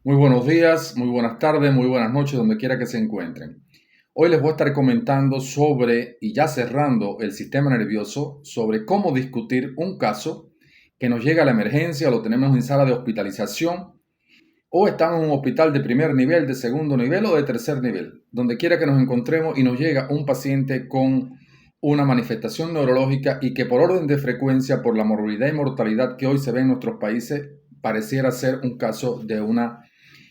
Muy buenos días, muy buenas tardes, muy buenas noches, donde quiera que se encuentren. Hoy les voy a estar comentando sobre, y ya cerrando el sistema nervioso, sobre cómo discutir un caso que nos llega a la emergencia, o lo tenemos en sala de hospitalización, o estamos en un hospital de primer nivel, de segundo nivel o de tercer nivel. Donde quiera que nos encontremos y nos llega un paciente con una manifestación neurológica y que por orden de frecuencia, por la morbilidad y mortalidad que hoy se ve en nuestros países, pareciera ser un caso de una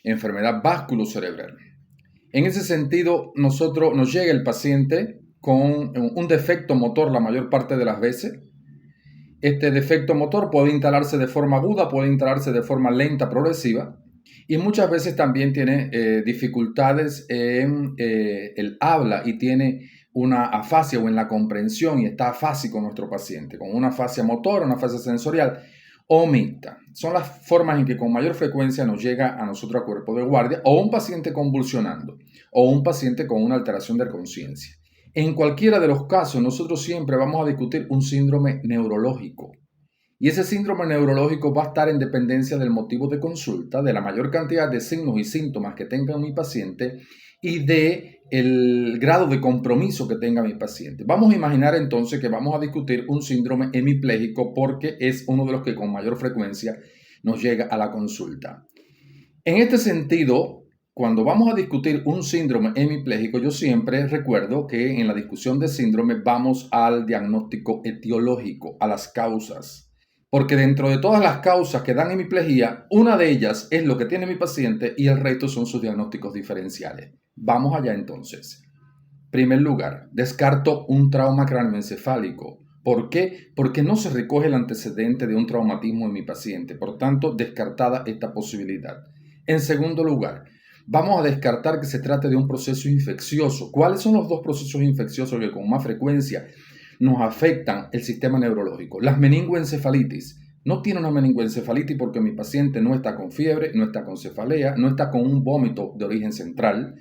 enfermedad vasculocerebral. En ese sentido, nos llega el paciente con un defecto motor la mayor parte de las veces. Este defecto motor puede instalarse de forma aguda, puede instalarse de forma lenta, progresiva, y muchas veces también tiene dificultades en el habla y tiene una afasia o en la comprensión y está afásico nuestro paciente, con una afasia motora, una afasia sensorial o mixta. Son las formas en que con mayor frecuencia nos llega a nosotros a cuerpo de guardia o un paciente convulsionando o un paciente con una alteración de conciencia. En cualquiera de los casos, nosotros siempre vamos a discutir un síndrome neurológico. Y ese síndrome neurológico va a estar en dependencia del motivo de consulta, de la mayor cantidad de signos y síntomas que tenga mi paciente y de el grado de compromiso que tenga mi paciente. Vamos a imaginar entonces que vamos a discutir un síndrome hemipléjico porque es uno de los que con mayor frecuencia nos llega a la consulta. En este sentido, cuando vamos a discutir un síndrome hemipléjico, yo siempre recuerdo que en la discusión de síndrome vamos al diagnóstico etiológico, a las causas. Porque dentro de todas las causas que dan hemiplegia, una de ellas es lo que tiene mi paciente y el resto son sus diagnósticos diferenciales. Vamos allá entonces. Primer lugar, descarto un trauma cráneoencefálico. ¿Por qué? Porque no se recoge el antecedente de un traumatismo en mi paciente. Por tanto, descartada esta posibilidad. En segundo lugar, vamos a descartar que se trate de un proceso infeccioso. ¿Cuáles son los dos procesos infecciosos que con más frecuencia nos afectan el sistema neurológico? Las meningoencefalitis. No tiene una meningoencefalitis porque mi paciente no está con fiebre, no está con cefalea, no está con un vómito de origen central,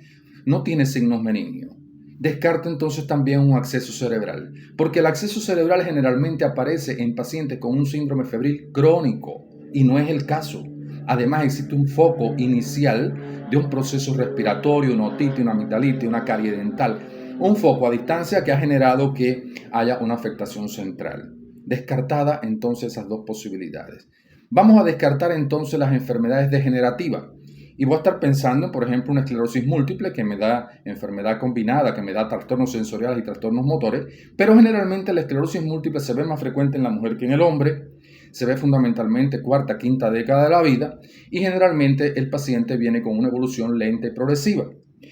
no tiene signos meningios. Descarta entonces también un acceso cerebral, porque el acceso cerebral generalmente aparece en pacientes con un síndrome febril crónico y no es el caso. Además existe un foco inicial de un proceso respiratorio, una otitis, una amigdalitis, una carie dental, un foco a distancia que ha generado que haya una afectación central. Descartada entonces esas dos posibilidades. Vamos a descartar entonces las enfermedades degenerativas. Y voy a estar pensando, por ejemplo, una esclerosis múltiple que me da enfermedad combinada, que me da trastornos sensoriales y trastornos motores, pero generalmente la esclerosis múltiple se ve más frecuente en la mujer que en el hombre, se ve fundamentalmente cuarta, quinta década de la vida y generalmente el paciente viene con una evolución lenta y progresiva.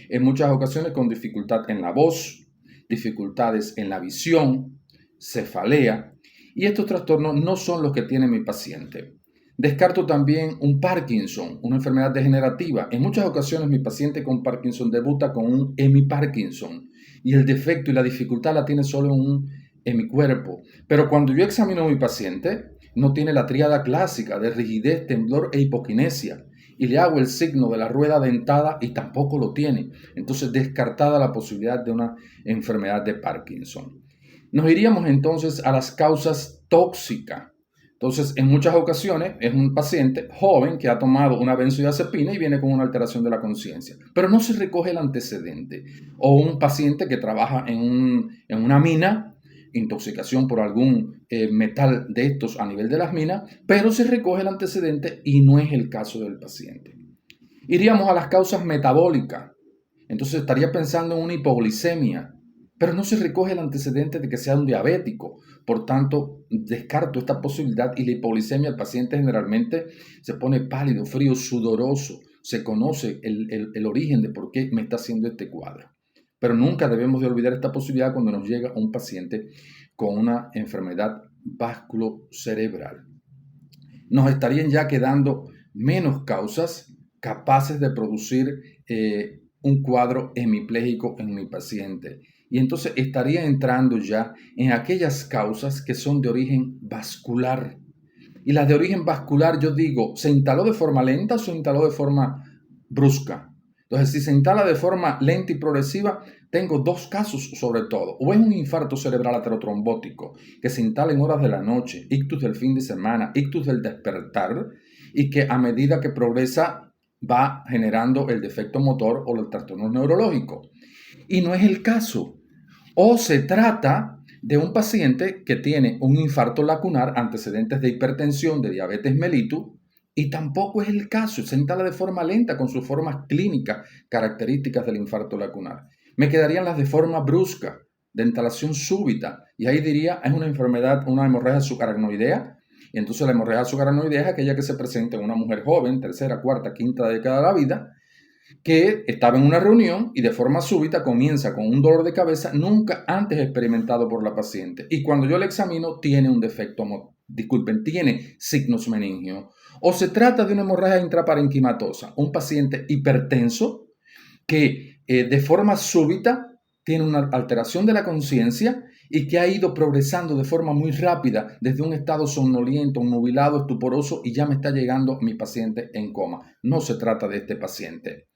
En muchas ocasiones con dificultad en la voz, dificultades en la visión, cefalea, y estos trastornos no son los que tiene mi paciente. Descarto también un Parkinson, una enfermedad degenerativa. En muchas ocasiones mi paciente con Parkinson debuta con un hemiparkinson y el defecto y la dificultad la tiene solo en un hemicuerpo. Pero cuando yo examino a mi paciente, no tiene la tríada clásica de rigidez, temblor e hipoquinesia. Y le hago el signo de la rueda dentada y tampoco lo tiene. Entonces descartada la posibilidad de una enfermedad de Parkinson. Nos iríamos entonces a las causas tóxicas. Entonces, en muchas ocasiones es un paciente joven que ha tomado una benzodiazepina y viene con una alteración de la conciencia, pero no se recoge el antecedente. O un paciente que trabaja en una mina, intoxicación por algún metal de estos a nivel de las minas, pero se recoge el antecedente y no es el caso del paciente. Iríamos a las causas metabólicas. Entonces estaría pensando en una hipoglicemia, pero no se recoge el antecedente de que sea un diabético. Por tanto, descarto esta posibilidad y la hipoglicemia, el paciente generalmente se pone pálido, frío, sudoroso. Se conoce el origen de por qué me está haciendo este cuadro. Pero nunca debemos de olvidar esta posibilidad cuando nos llega un paciente con una enfermedad vasculocerebral. Nos estarían ya quedando menos causas capaces de producir un cuadro hemipléjico en mi paciente. Y entonces estaría entrando ya en aquellas causas que son de origen vascular. Y las de origen vascular, yo digo, ¿se instaló de forma lenta o se instaló de forma brusca? Entonces, si se instala de forma lenta y progresiva, tengo dos casos sobre todo. O es un infarto cerebral aterotrombótico que se instala en horas de la noche, ictus del fin de semana, ictus del despertar, y que a medida que progresa va generando el defecto motor o el trastorno neurológico. Y no es el caso. O se trata de un paciente que tiene un infarto lacunar, antecedentes de hipertensión, de diabetes mellitus, y tampoco es el caso. Se instala de forma lenta con sus formas clínicas características del infarto lacunar. Me quedarían las de forma brusca, de instalación súbita, y ahí diría, es una enfermedad, una hemorragia subaracnoidea. Y entonces la hemorragia subaracnoidea es aquella que se presenta en una mujer joven, tercera, cuarta, quinta década de la vida, que estaba en una reunión y de forma súbita comienza con un dolor de cabeza nunca antes experimentado por la paciente. Y cuando yo le examino, tiene un defecto, tiene signos meningios. O se trata de una hemorragia intraparenquimatosa, un paciente hipertenso que de forma súbita tiene una alteración de la conciencia y que ha ido progresando de forma muy rápida desde un estado somnoliento, nubilado, estuporoso y ya me está llegando mi paciente en coma. No se trata de este paciente.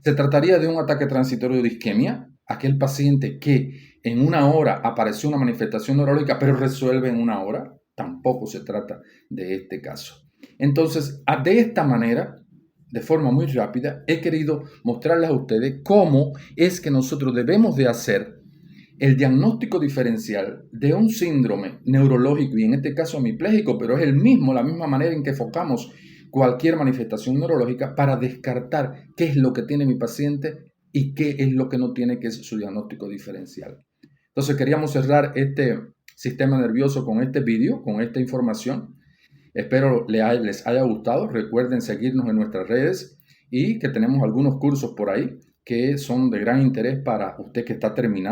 Se trataría de un ataque transitorio de isquemia, aquel paciente que en una hora apareció una manifestación neurológica pero resuelve en una hora. Tampoco se trata de este caso. Entonces, de esta manera, de forma muy rápida, he querido mostrarles a ustedes cómo es que nosotros debemos de hacer el diagnóstico diferencial de un síndrome neurológico y en este caso hemipléjico, pero es el mismo, la misma manera en que enfocamos cualquier manifestación neurológica para descartar qué es lo que tiene mi paciente y qué es lo que no tiene, que es su diagnóstico diferencial. Entonces queríamos cerrar este sistema nervioso con este vídeo, con esta información. Espero les haya gustado. Recuerden seguirnos en nuestras redes y que tenemos algunos cursos por ahí que son de gran interés para usted que está terminando